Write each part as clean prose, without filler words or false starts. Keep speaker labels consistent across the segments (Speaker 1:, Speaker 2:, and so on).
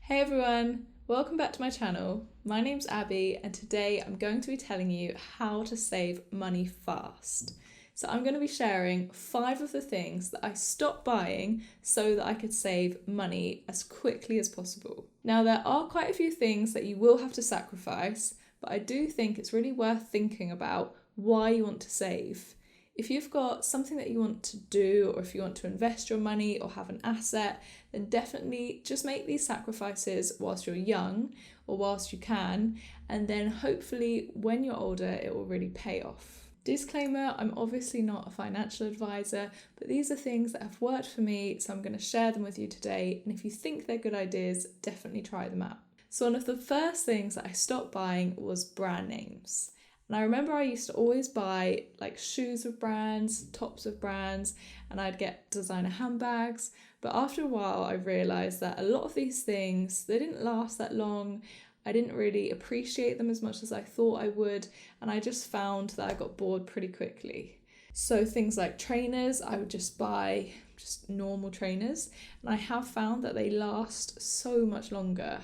Speaker 1: Hey everyone, welcome back to my channel. My name's Abby and today I'm going to be telling you how to save money fast. So I'm going to be sharing 5 of the things that I stopped buying so that I could save money as quickly as possible. Now there are quite a few things that you will have to sacrifice, but I do think it's really worth thinking about why you want to save. If you've got something that you want to do, or if you want to invest your money or have an asset, then definitely just make these sacrifices whilst you're young or whilst you can, and then hopefully when you're older it will really pay off. Disclaimer, I'm obviously not a financial advisor, but these are things that have worked for me, so I'm going to share them with you today, and if you think they're good ideas, definitely try them out. So one of the first things that I stopped buying was brand names. And I remember I used to always buy like shoes of brands, tops of brands, and I'd get designer handbags. But after a while, I realised that a lot of these things, they didn't last that long. I didn't really appreciate them as much as I thought I would. And I just found that I got bored pretty quickly. So things like trainers, I would just buy just normal trainers. And I have found that they last so much longer.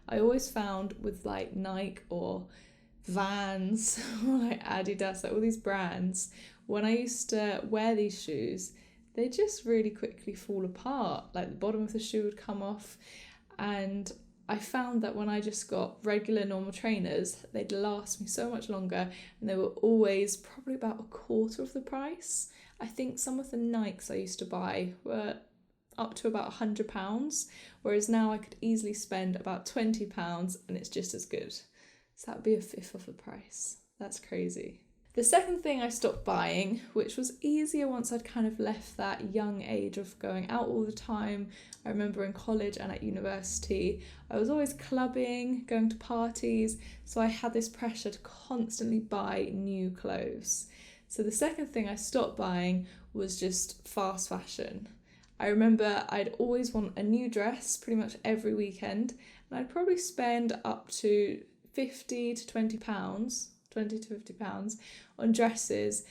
Speaker 1: I always found with like Nike or Vans or like Adidas, like all these brands, when I used to wear these shoes, they just really quickly fall apart. Like the bottom of the shoe would come off, and I found that when I just got regular normal trainers, they'd last me so much longer, and they were always probably about a quarter of the price. I think some of the Nikes I used to buy were up to about £100, whereas now I could easily spend about £20 and it's just as good. So that would be a fifth of the price. That's crazy. The second thing I stopped buying, which was easier once I'd kind of left that young age of going out all the time. I remember in college and at university, I was always clubbing, going to parties, so I had this pressure to constantly buy new clothes. So the second thing I stopped buying was just fast fashion. I remember I'd always want a new dress pretty much every weekend, and I'd probably spend up to £50 to £20, £20 to £50 on dresses,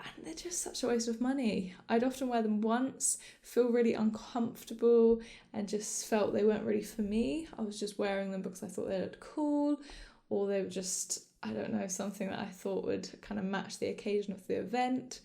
Speaker 1: and they're just such a waste of money. I'd often wear them once, feel really uncomfortable, and just felt they weren't really for me. I was just wearing them because I thought they looked cool, or they were just, I don't know, something that I thought would kind of match the occasion of the event.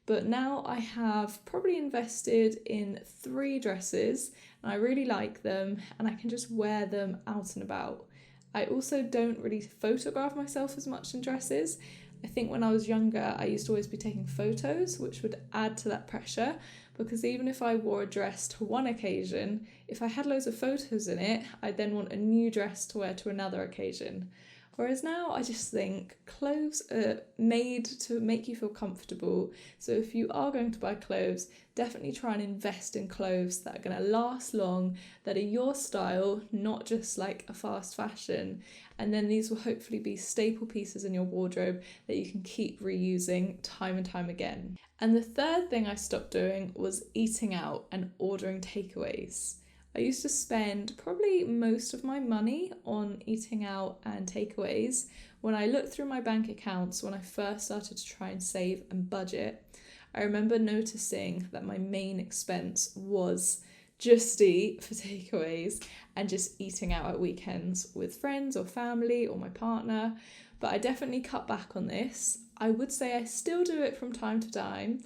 Speaker 1: But now I have probably invested in 3 dresses, and I really like them, and I can just wear them out and about. I also don't really photograph myself as much in dresses. I think when I was younger, I used to always be taking photos, which would add to that pressure, because even if I wore a dress to one occasion, if I had loads of photos in it, I'd then want a new dress to wear to another occasion. Whereas now I just think clothes are made to make you feel comfortable. So if you are going to buy clothes, definitely try and invest in clothes that are going to last long, that are your style, not just like a fast fashion. And then these will hopefully be staple pieces in your wardrobe that you can keep reusing time and time again. And the third thing I stopped doing was eating out and ordering takeaways. I used to spend probably most of my money on eating out and takeaways. When I looked through my bank accounts when I first started to try and save and budget, I remember noticing that my main expense was just to eat for takeaways and just eating out at weekends with friends or family or my partner. But I definitely cut back on this. I would say I still do it from time to time.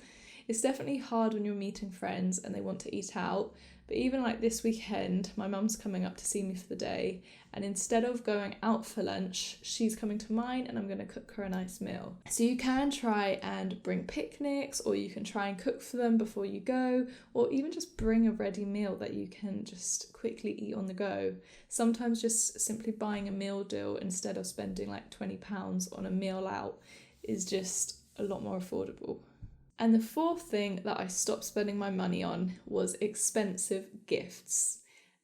Speaker 1: It's definitely hard when you're meeting friends and they want to eat out. But even like this weekend, my mum's coming up to see me for the day, and instead of going out for lunch, she's coming to mine and I'm going to cook her a nice meal. So you can try and bring picnics, or you can try and cook for them before you go, or even just bring a ready meal that you can just quickly eat on the go. Sometimes just simply buying a meal deal instead of spending like £20 on a meal out is just a lot more affordable. And the fourth thing that I stopped spending my money on was expensive gifts.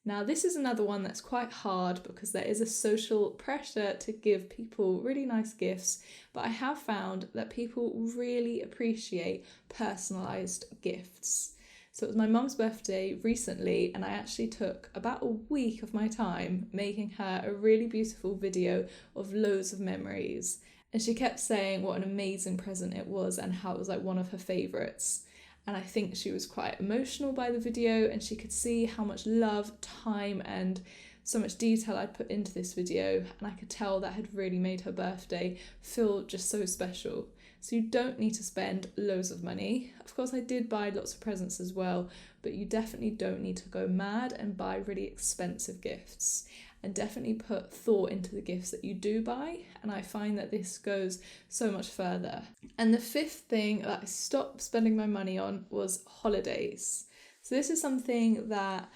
Speaker 1: Now, this is another one that's quite hard because there is a social pressure to give people really nice gifts, but I have found that people really appreciate personalised gifts. So it was my mum's birthday recently, and I actually took about a week of my time making her a really beautiful video of loads of memories. And she kept saying what an amazing present it was and how it was like one of her favourites. And I think she was quite emotional by the video, and she could see how much love, time and so much detail I'd put into this video, and I could tell that had really made her birthday feel just so special. So you don't need to spend loads of money. Of course, I did buy lots of presents as well, but you definitely don't need to go mad and buy really expensive gifts. And definitely put thought into the gifts that you do buy. And I find that this goes so much further. And the fifth thing that I stopped spending my money on was holidays. So this is something that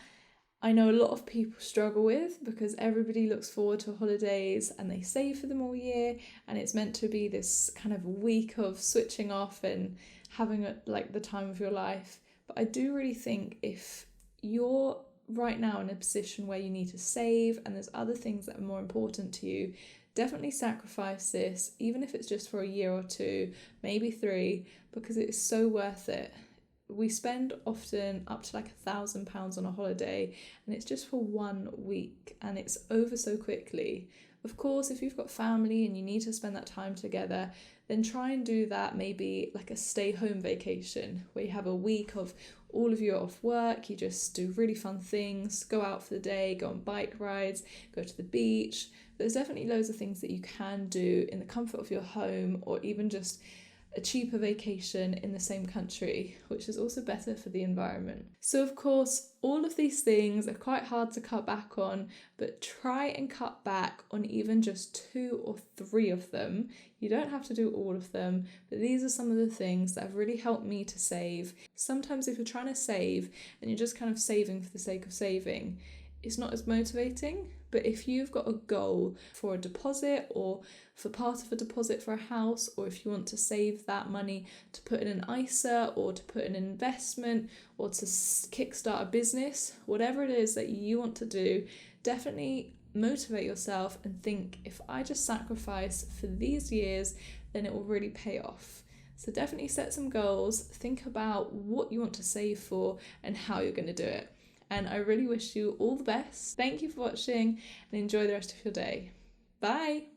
Speaker 1: I know a lot of people struggle with, because everybody looks forward to holidays and they save for them all year, and it's meant to be this kind of week of switching off and having like the time of your life. But I do really think if you're right now in a position where you need to save and there's other things that are more important to you, definitely sacrifice this, even if it's just for a year or two, maybe 3, because it is so worth it. We spend often up to like £1,000 on a holiday, and it's just for 1 week, and it's over so quickly. Of course, if you've got family and you need to spend that time together, then try and do that, maybe like a stay-home vacation, where you have a week of all of you are off work, you just do really fun things, go out for the day, go on bike rides, go to the beach. There's definitely loads of things that you can do in the comfort of your home, or even just a cheaper vacation in the same country, which is also better for the environment. So of course, all of these things are quite hard to cut back on, but try and cut back on even just 2 or 3 of them. You don't have to do all of them, but these are some of the things that have really helped me to save. Sometimes if you're trying to save and you're just kind of saving for the sake of saving, it's not as motivating. But if you've got a goal for a deposit, or for part of a deposit for a house, or if you want to save that money to put in an ISA, or to put in an investment, or to kickstart a business, whatever it is that you want to do, definitely motivate yourself and think, if I just sacrifice for these years, then it will really pay off. So definitely set some goals, think about what you want to save for and how you're going to do it. And I really wish you all the best. Thank you for watching, and enjoy the rest of your day. Bye!